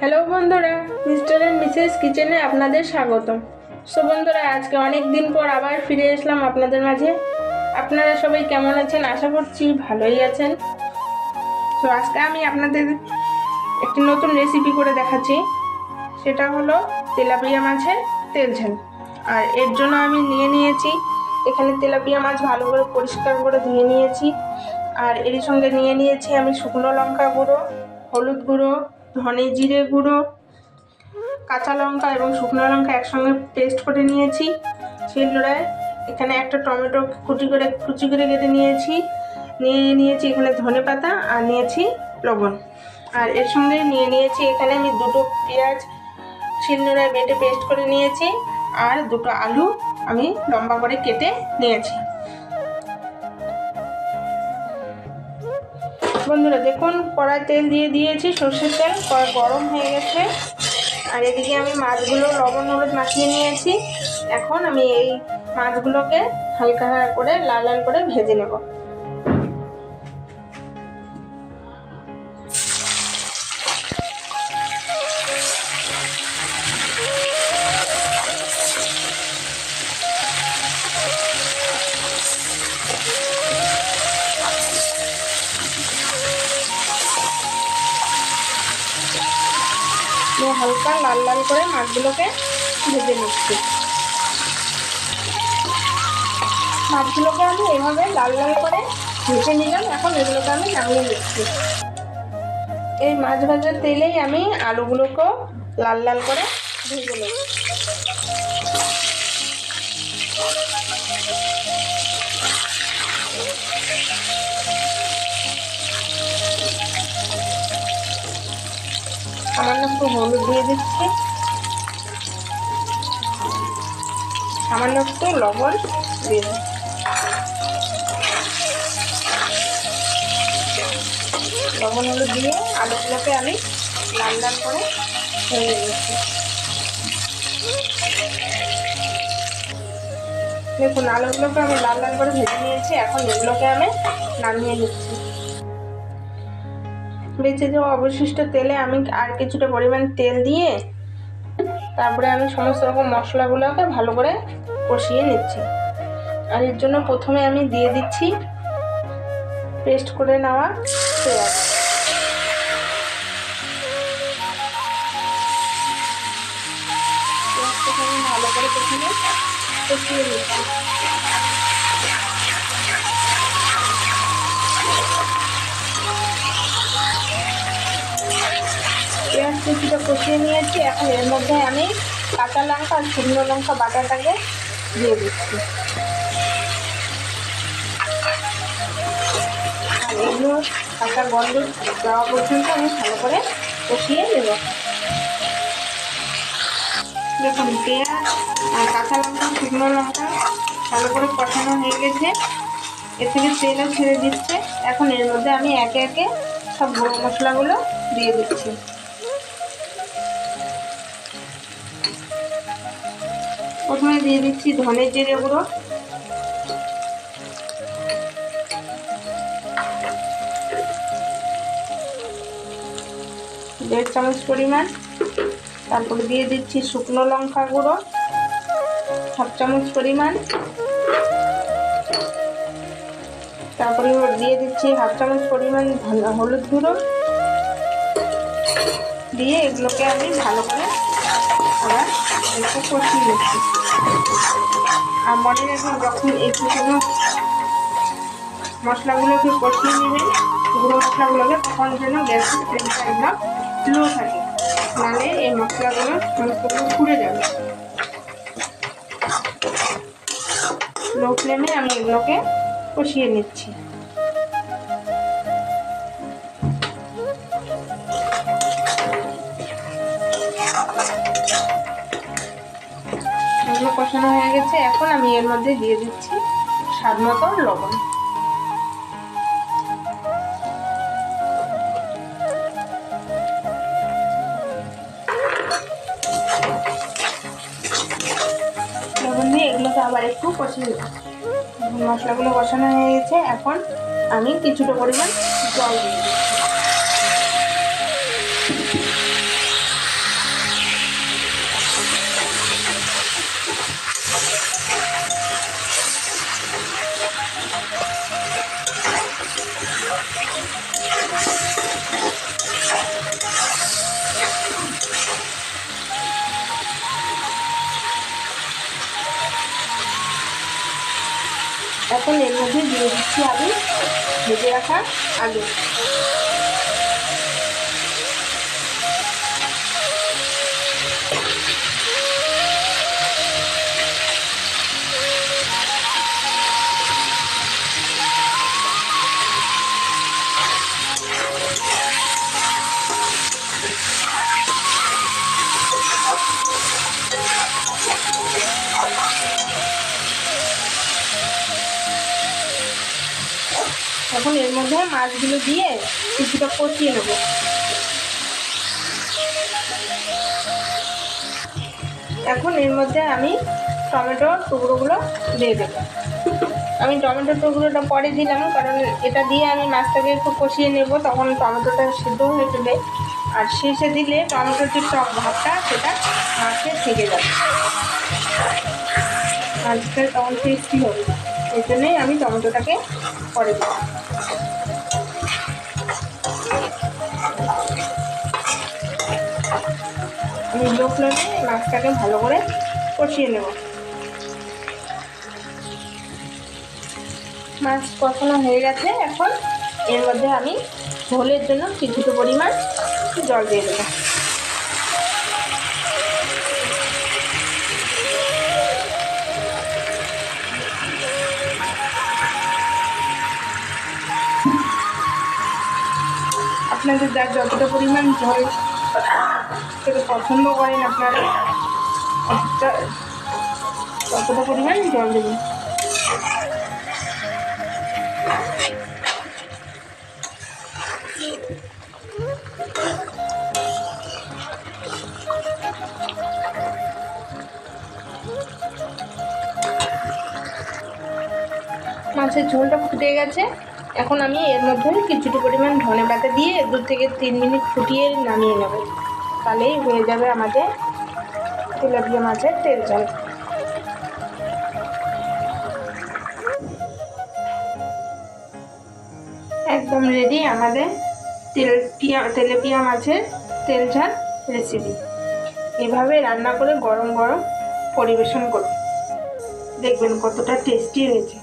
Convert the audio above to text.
Hello বন্ধুরা, mister and Mrs কিচেনে আপনাদের স্বাগতম। সো বন্ধুরা, আজকে অনেক দিন পর আবার ফিরে এসলাম আপনাদের মাঝে। আপনারা সবাই কেমন আছেন? আশা করছি ভালোই আছেন। তো আজকে আমি আপনাদের একটি নতুন রেসিপি করে দেখাচ্ছি। সেটা হলো তেলাপিয়া মাছের তেল ঝাল। আর এর জন্য আমি নিয়েছি এখানে তেলাপিয়া মাছ ভালো করে পরিষ্কার করে ধুয়ে নিয়েছি। আর এর সঙ্গে নিয়েছি আমি শুকনো লঙ্কা গুঁড়ো, হলুদ গুঁড়ো, ধনে জিরে গুঁড়ো, কাঁচা লঙ্কা এবং শুকনো লঙ্কা একসঙ্গে পেস্ট করে নিয়েছি শিলনোড়ায়। এখানে একটা টমেটো কুচি করে কেটে নিয়েছি এখানে ধনে পাতা, আর নিয়েছি লবণ। আর এর সঙ্গে নিয়েছি এখানে আমি দুটো পেঁয়াজ শিলনোড়ায় বেটে পেস্ট করে নিয়েছি, আর দুটো আলু আমি লম্বা করে কেটে নিয়েছি। বন্ধুরা দেখুন, কড়াই তেল দিয়ে দিয়েছি, সর্ষের তেল। কড়াই গরম হয়ে গেছে। আর এদিকে আমি মাছগুলো লবণ হলুদ মাখিয়ে নিয়েছি। এখন আমি এই মাছগুলোকে হালকা করে লাল করে ভেজে নেব। হালকা লাল করে মাছগুলোকে ভেজে নিচ্ছি। মাছগুলোকে আমি এভাবে লাল করে ভেজে নিলাম। এখন এগুলোকে আমি নামিয়ে নিচ্ছি। এই মাছ ভাজার তেলেই আমি আলুগুলোকেও লাল করে ভেজে নেব। সামান্য একটু হলুদ দিয়ে দিচ্ছি, সামান্য একটু লবণ দিয়ে দিচ্ছি। লবণ হলুদ দিয়ে আলুগুলোকে আমি লাল করে ভেজে নিচ্ছি। দেখুন, আলুগুলোকে আমি লাল করে ভেজে নিয়েছি। এখন এগুলোকে আমি নামিয়ে নিচ্ছি। বেঁচে যাওয়া অবশিষ্ট তেলে আমি আর কিছুটা পরিমাণ তেল দিয়ে তারপরে আমি সমস্ত রকম মশলাগুলোকে ভালো করে কষিয়ে নিচ্ছি। আর এর জন্য প্রথমে আমি দিয়ে দিচ্ছি পেস্ট করে নেওয়া পেঁয়াজ। পেঁয়াজটাকে আমি ভালো করে প্রথমে কষিয়ে নিচ্ছি। পেঁয়াজ কিছুটা কষিয়ে নিয়েছি। এখন এর মধ্যে আমি কাঁচা লঙ্কা আর শুকনো লঙ্কা বাটাটাকে দিয়ে দিচ্ছি। আর এগুলো কাঁচা গন্ধ যাওয়া পর্যন্ত আমি ভালো করে কষিয়ে নেব। দেখুন, পেঁয়াজ আর কাঁচা লঙ্কা শুকনো লঙ্কা ভালো করে কষানো হয়ে গেছে। এর থেকে তেলও ছেড়ে দিচ্ছে। এখন এর মধ্যে আমি একে একে সব গুঁড়ো মশলাগুলো দিয়ে দিচ্ছি। প্রথমে দিয়ে দিচ্ছি ধনে জিরে গুঁড়ো, দেড় চামচ পরিমাণ। তারপরে দিয়ে দিচ্ছি শুকনো লঙ্কা গুঁড়ো হাফ চামচ পরিমাণ। তারপরে দিয়ে দিচ্ছি হাফ চামচ পরিমাণ হলুদ গুঁড়ো দিয়ে এগুলোকে আমি ভালো করে আবার একটু কষিয়ে নিচ্ছি। আর মনে রাখবেন, যখন একটু মশলাগুলোকে কষিয়ে নেবেন গুঁড়ো মশলাগুলোকে, তখন যেন গ্যাসের ফ্লেমটা একদম লো থাকে, নাহলে এই মশলাগুলো সমস্তগুলো পুড়ে যাবে। লো ফ্লেমে আমি এগুলোকে কষিয়ে নিচ্ছি। এগুলো কষানো হয়ে গেছে। এখন আমি এর মধ্যে দিয়ে দিচ্ছি স্বাদ মতো লবণ। লবণ দিয়ে এগুলোকে আবার একটু কষিয়ে নেব। মশলাগুলো কষানো হয়ে গেছে। এখন আমি কিছুটা পরিমাণ জল দিয়ে দিচ্ছি। এখন এর মধ্যে দিয়ে দিচ্ছি আলু, ভেজে রাখা আলু। এখন এর মধ্যে মাছগুলো দিয়ে কিছুটা কষিয়ে নেব। এখন এর মধ্যে আমি টমেটোর টুকরোগুলো দিয়ে দেবো। আমি টমেটোর টুকরোটা পরে দিলাম, কারণ এটা দিয়ে আমি মাছটাকে একটু কষিয়ে নেব, তখন টমেটোটা সিদ্ধ হয়ে যাবে। আর শেষে দিলে টমেটোর যে টক ভাবটা সেটা মাছে থেকে যাবে, মাছটা তখন টেস্টি হবে। এই জন্যই আমি টমেটোটাকে পরে দিলাম। আমি লো ফ্লেমে মাছটাকে ভালো করে কষিয়ে নেব। মাছ কষানো হয়ে গেছে। এখন এর মধ্যে আমি ঝোলের জন্য কিছুটা পরিমাণ জল দিয়ে দেবো। আপনাদের যার যতটা পরিমাণ ঝোল সেটা পছন্দ করেন আপনারা ততটা পরিমাণ জল দেবেন। মাছের ঝোলটা ফুটে গেছে। এখন আমি এর মধ্যে কিছুটা পরিমাণ ধনেপাতা দিয়ে 2 থেকে 3 মিনিট ফুটিয়ে নামিয়ে নেব। তাহলেই হয়ে যাবে আমাদের তেলাপিয়া মাছের তেল ঝাল। একদম রেডি আমাদের তেলাপিয়া মাছের তেল ঝাল রেসিপি। এভাবে রান্না করে গরম গরম পরিবেশন করুন, দেখবেন কতটা টেস্টি হয়েছে।